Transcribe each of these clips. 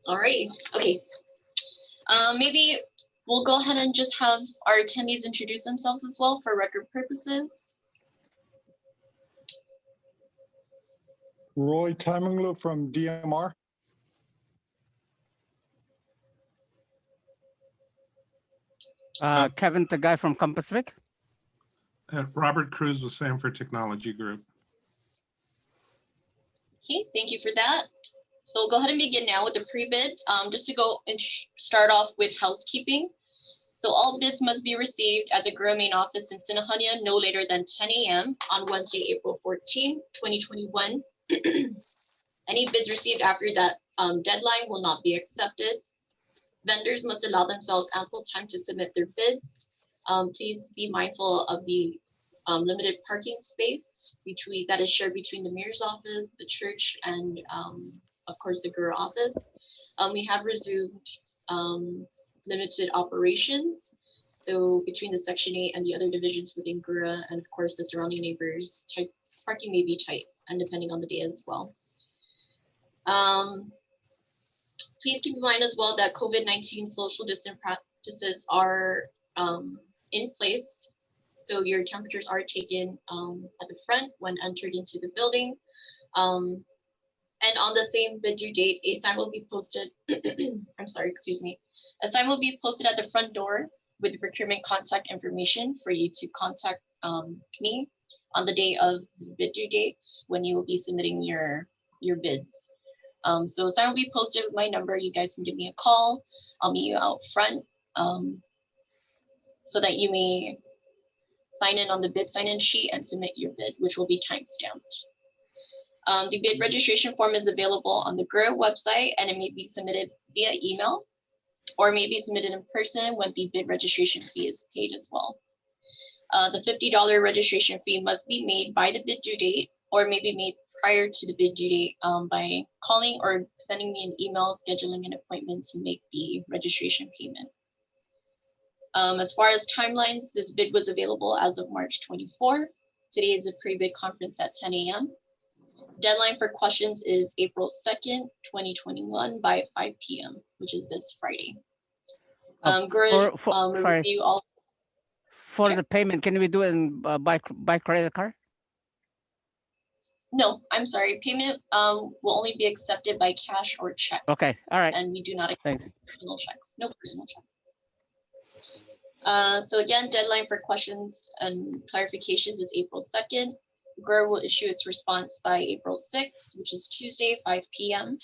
Alrighty, okay. Maybe we'll go ahead and just have our attendees introduce themselves as well for record purposes. Roy Taminglo from DMR. Kevin, the guy from Compassvik. Robert Cruz with Sanford Technology Group. Okay, thank you for that. So we'll go ahead and begin now with the pre-bid. Just to go and start off with housekeeping. So all bids must be received at the GHURA main office in Sinajania no later than 10 a.m. on Wednesday, April 14, 2021. Any bids received after that deadline will not be accepted. Vendors must allow themselves ample time to submit their bids. Please be mindful of the limited parking space that is shared between the mayor's office, the church, and of course the GHURA office. We have resumed limited operations. So between the Section 8 and the other divisions within GHURA, and of course the surrounding neighbors, parking may be tight, and depending on the day as well. Please keep in mind as well that COVID-19 social distance practices are in place. So your temperatures are taken at the front when entered into the building. And on the same bid due date, a sign will be posted, I'm sorry, excuse me. A sign will be posted at the front door with procurement contact information for you to contact me on the day of the bid due date when you will be submitting your bids. So a sign will be posted with my number. You guys can give me a call. I'll meet you out front so that you may sign in on the bid sign-in sheet and submit your bid, which will be time-stamped. The bid registration form is available on the GHURA website, and it may be submitted via email or may be submitted in person when the bid registration fee is paid as well. The $50 registration fee must be made by the bid due date or may be made prior to the bid due date by calling or sending me an email scheduling an appointment to make the registration payment. As far as timelines, this bid was available as of March 24. Today is a pre-bid conference at 10 a.m. Deadline for questions is April 2nd, 2021 by 5 p.m., which is this Friday. Review all. For the payment, can we do it in by credit card? No, I'm sorry. Payment will only be accepted by cash or check. Okay, all right. And we do not accept personal checks. No personal checks. So again, deadline for questions and clarifications is April 2nd. GHURA will issue its response by April 6th, which is Tuesday, 5 p.m.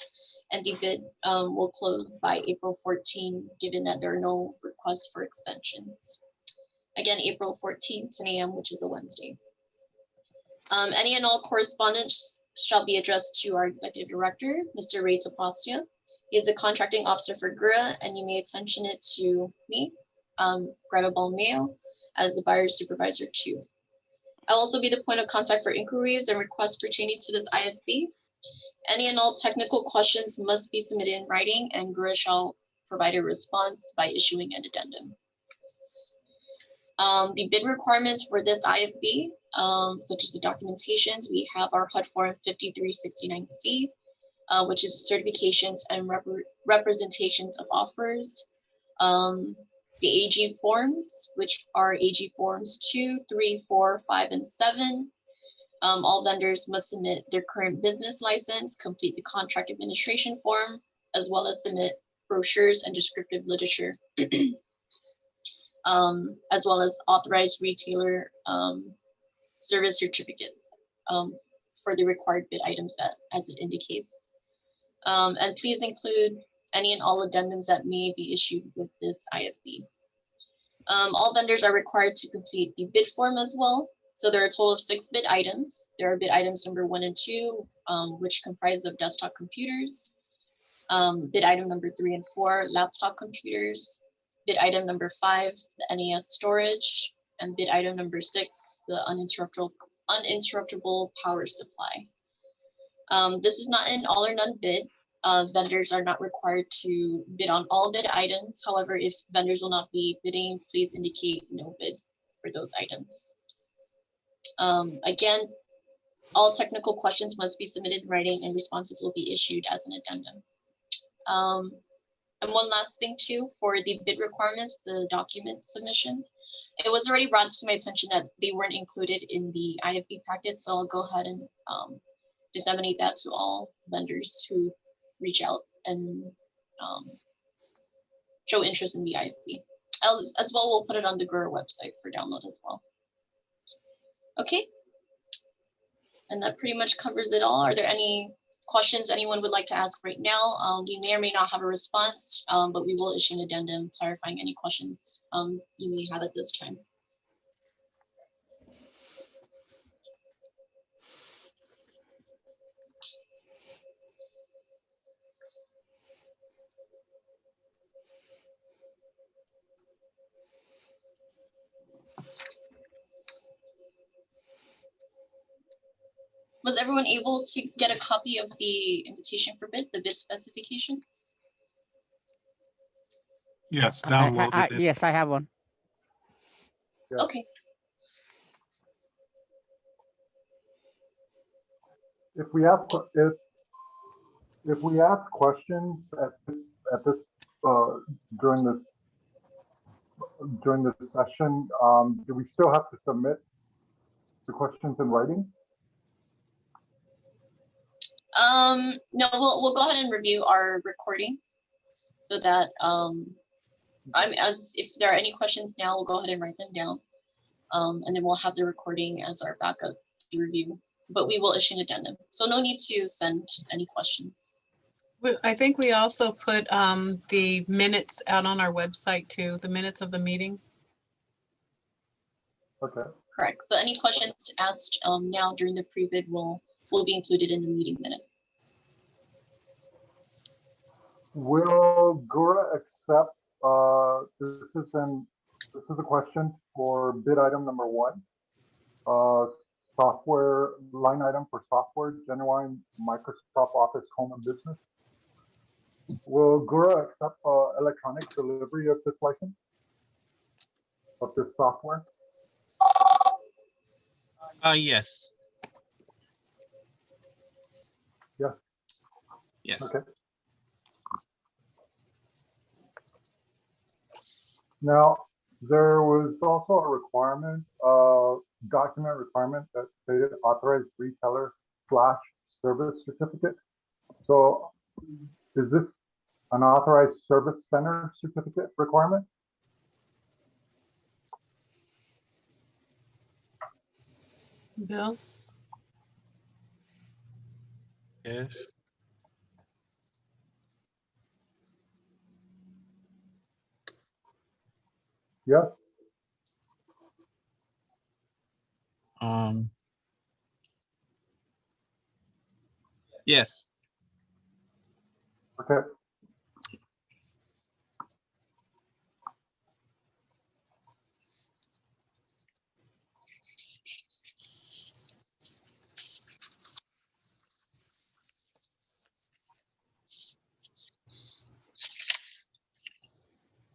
And the bid will close by April 14, given that there are no requests for extensions. Again, April 14, 10 a.m., which is a Wednesday. Any and all correspondence shall be addressed to our executive director, Mr. Ray Tapastia. He is a contracting officer for GHURA, and you may attention it to me, Greta Balmeo, as the buyer supervisor too. I'll also be the point of contact for inquiries and requests pertaining to this IFB. Any and all technical questions must be submitted in writing, and GHURA shall provide a response by issuing an addendum. The bid requirements for this IFB, such as the documentations, we have our HUD form 5369C, which is certifications and representations of offers. The AG forms, which are AG forms 2, 3, 4, 5, and 7. All vendors must submit their current business license, complete the contract administration form, as well as submit brochures and descriptive literature, as well as authorized retailer service certificate for the required bid items as it indicates. And please include any and all addendums that may be issued with this IFB. All vendors are required to complete the bid form as well. So there are a total of 6 bid items. There are bid items number 1 and 2, which comprise of desktop computers. Bid item number 3 and 4, laptop computers. Bid item number 5, the NAS storage. And bid item number 6, the uninterruptible power supply. This is not an all or none bid. Vendors are not required to bid on all bid items. However, if vendors will not be bidding, please indicate no bid for those items. Again, All technical questions must be submitted in writing and responses will be issued as an addendum. And one last thing too, for the bid requirements, the document submissions, it was already brought to my attention that they weren't included in the IFB packet, so I'll go ahead and disseminate that to all vendors who reach out and show interest in the IFB. As well, we'll put it on the GHURA website for download as well. Okay. And that pretty much covers it all. Are there any questions anyone would like to ask right now? We may or may not have a response, but we will issue an addendum clarifying any questions you may have at this time. Was everyone able to get a copy of the invitation for bid, the bid specifications? Yes, downloaded it. Yes, I have one. Yeah. Okay. If we ask questions at this during this session, do we still have to submit the questions in writing? No, we'll go ahead and review our recording so that if there are any questions now, we'll go ahead and write them down. And then we'll have the recording as our backup to review, but we will issue an addendum. So no need to send any questions. I think we also put the minutes out on our website too, the minutes of the meeting. Okay. Correct. So any questions asked now during the pre-bid will be included in the meeting minute. Will GHURA accept? This is a question for bid item number 1. Software line item for software, genuine Microsoft Office Home and Business. Will GHURA accept electronic delivery of this license, of this software? Yes. Yeah. Yes. Okay. Now, there was also a requirement, document requirement that stated authorized retailer / service certificate. So is this an authorized service center certificate requirement? Bill? Yes. Yes. Yes. Okay.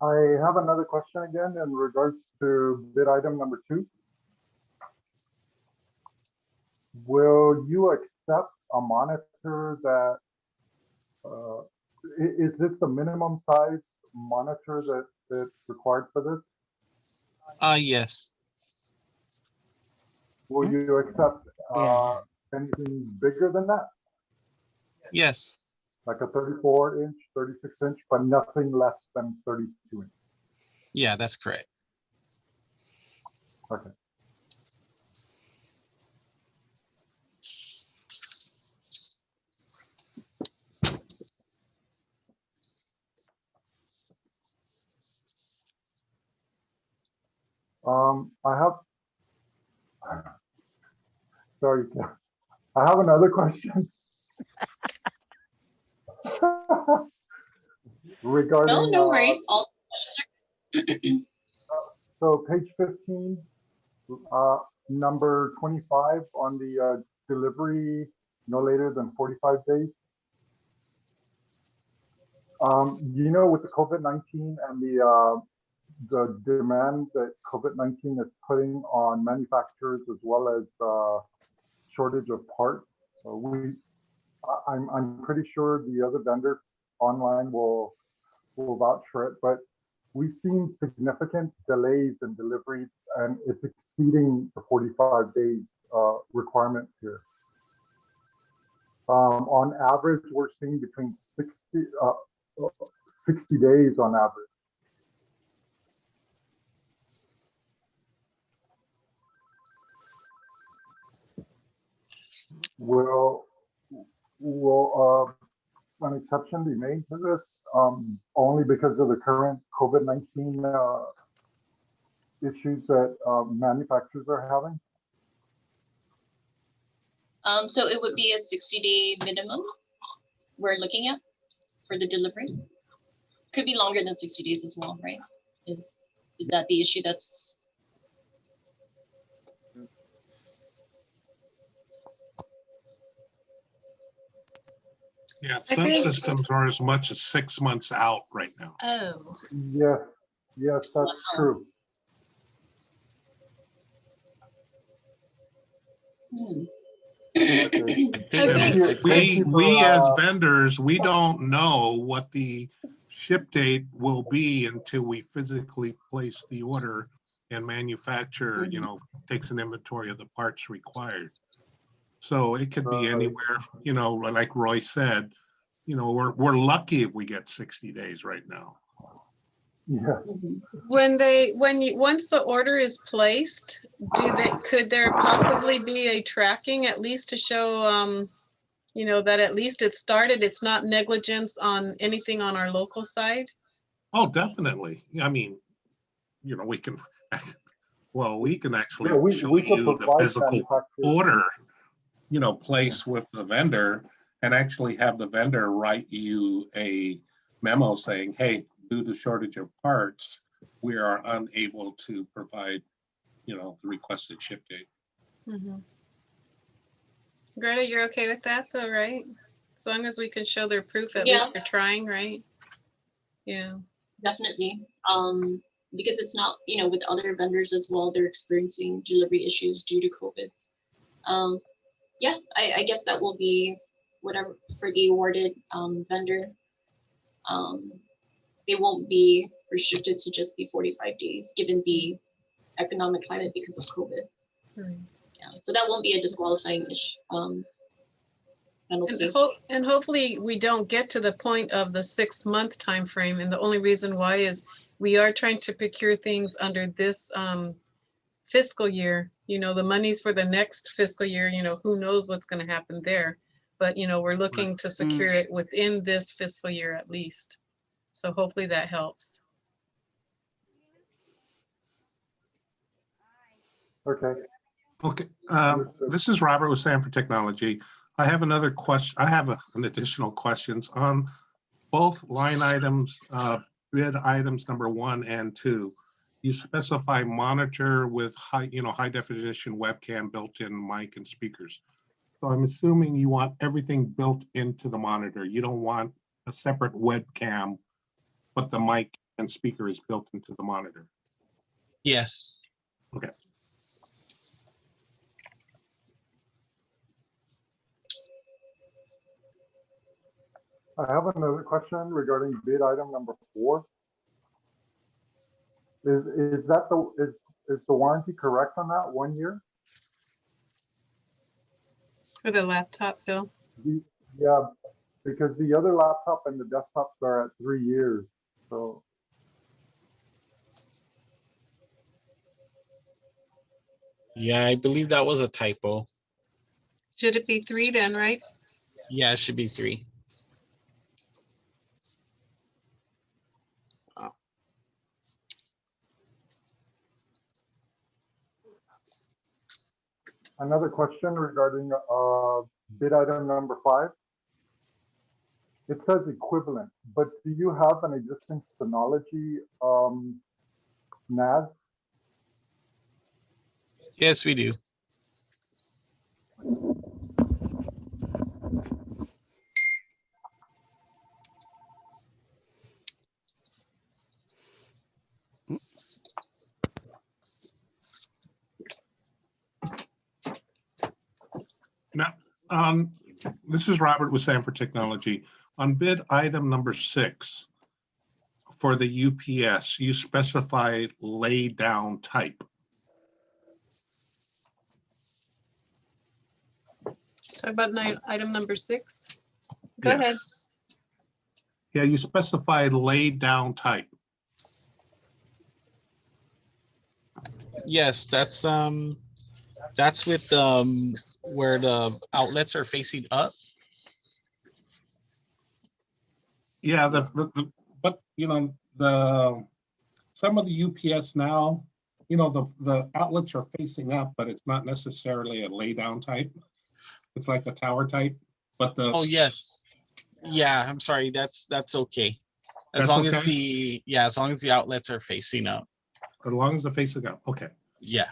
I have another question again in regards to bid item number 2. Will you accept a monitor that, is this the minimum size monitor that's required for this? Yes. Will you accept Yeah. anything bigger than that? Yes. Like a 34-inch, 36-inch, but nothing less than 32-inch? Yeah, that's correct. Okay. I have, sorry, I have another question. Regarding, No worries. All so page 15, number 25 on the delivery no later than 45 days. You know, with the COVID-19 and the demand that COVID-19 is putting on manufacturers as well as shortage of parts. I'm pretty sure the other vendors online will vouch for it, but we've seen significant delays in deliveries, and it's exceeding the 45 days requirement here. On average, we're seeing between 60 days on average. Will an exception be made to this only because of the current COVID-19 issues that manufacturers are having? So it would be a 60-day minimum we're looking at for the delivery. Could be longer than 60 days as well, right? Is that the issue that's? Yeah, some think- systems are as much as 6 months out right now. Oh, Yes, that's Wow. true. Hmm. Okay. We as vendors, we don't know what the ship date will be until we physically place the order and manufacturer, you know, takes an inventory of the parts required. So it could be anywhere, you know, like Roy said, you know, we're lucky if we get 60 days right now. Yeah. Mhm. once the order is placed, could there possibly be a tracking at least to show, you know, that at least it started, it's not negligence on anything on our local side? Oh, definitely. I mean, you know, we can, well, we can actually Yeah, we show could you the provide physical manufacturers. order, you know, place with the vendor and actually have the vendor write you a memo saying, hey, due to shortage of parts, we are unable to provide, you know, the requested ship date. Mhm. Greta, you're okay with that though, right? As long as we can show their proof, at Yeah. least they're trying, right? Yeah. Definitely. Because it's not, you know, with other vendors as well, they're experiencing delivery issues due to COVID. Yeah, I guess that will be whatever for the awarded vendor. They won't be restricted to just the 45 days given the economic climate because of COVID. Right. Yeah, so that won't be a disqualifying penalty. And hopefully we don't get to the point of the 6-month time frame. And the only reason why is we are trying to procure things under this fiscal year. You know, the money's for the next fiscal year, you know, who knows what's going to happen there. But, you know, we're looking to secure it within this fiscal year at least. So hopefully that helps. Okay. Okay, this is Robert with Sanford Technology. I have another question. I have an additional questions on both line items, bid items number 1 and 2. You specify monitor with high definition webcam, built-in mic and speakers. So I'm assuming you want everything built into the monitor. You don't want a separate webcam, but the mic and speaker is built into the monitor. Yes. Okay. I have another question regarding bid item number 4. Is the warranty correct on that 1 year? For the laptop, Bill. Yeah, because the other laptop and the desktops are at 3 years. So Yeah, I believe that was a typo. Should it be 3 then, right? Yeah, it should be 3. another question regarding bid item number 5. It says equivalent, but do you have an existing Synology NAS? Yes, we do. Now, this is Robert with Sanford Technology. On bid item number 6, for the UPS, you specify lay down type. Talk about item number 6. Go ahead. Yes. Yeah, you specified lay down type. Yes, that's with where the outlets are facing up. Yeah, but you know, some of the UPS now, you know, the outlets are facing up, but it's not necessarily a lay down type. It's like a tower type, but Oh, yes. Yeah, I'm sorry. That's okay. As That's long as okay? as long as the outlets are facing up. As long as the facing up, okay. Yeah.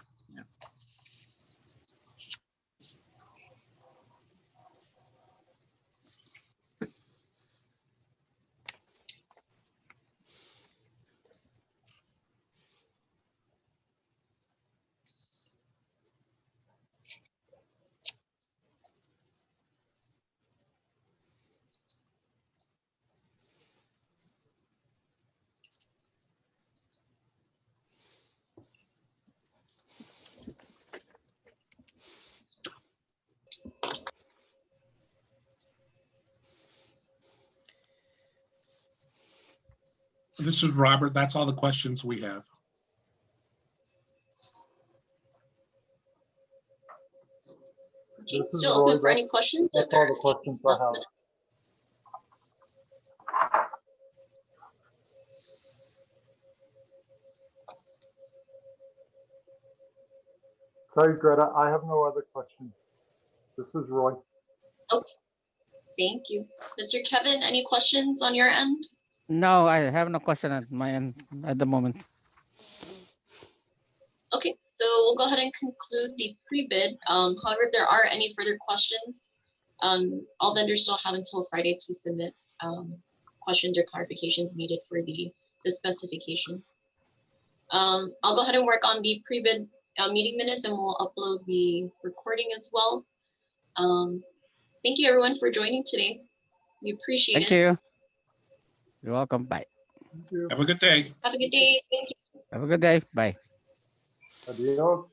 This is Robert. That's all the questions we have. Okay, This is still open Roy. for any questions? That's all the questions I have. Sorry, Greta, I have no other questions. This is Roy. Okay, thank you. Mr. Kevin, any questions on your end? No, I have no question at my end at the moment. Okay, so we'll go ahead and conclude the pre-bid. However, if there are any further questions, all vendors still have until Friday to submit questions or clarifications needed for the specification. I'll go ahead and work on the pre-bid meeting minutes, and we'll upload the recording as well. Thank you everyone for joining today. We appreciate Thank it. you. You're welcome. Bye. Thank you. Have a good day. Have a good day. Thank you. Have a good day. Bye. Adios.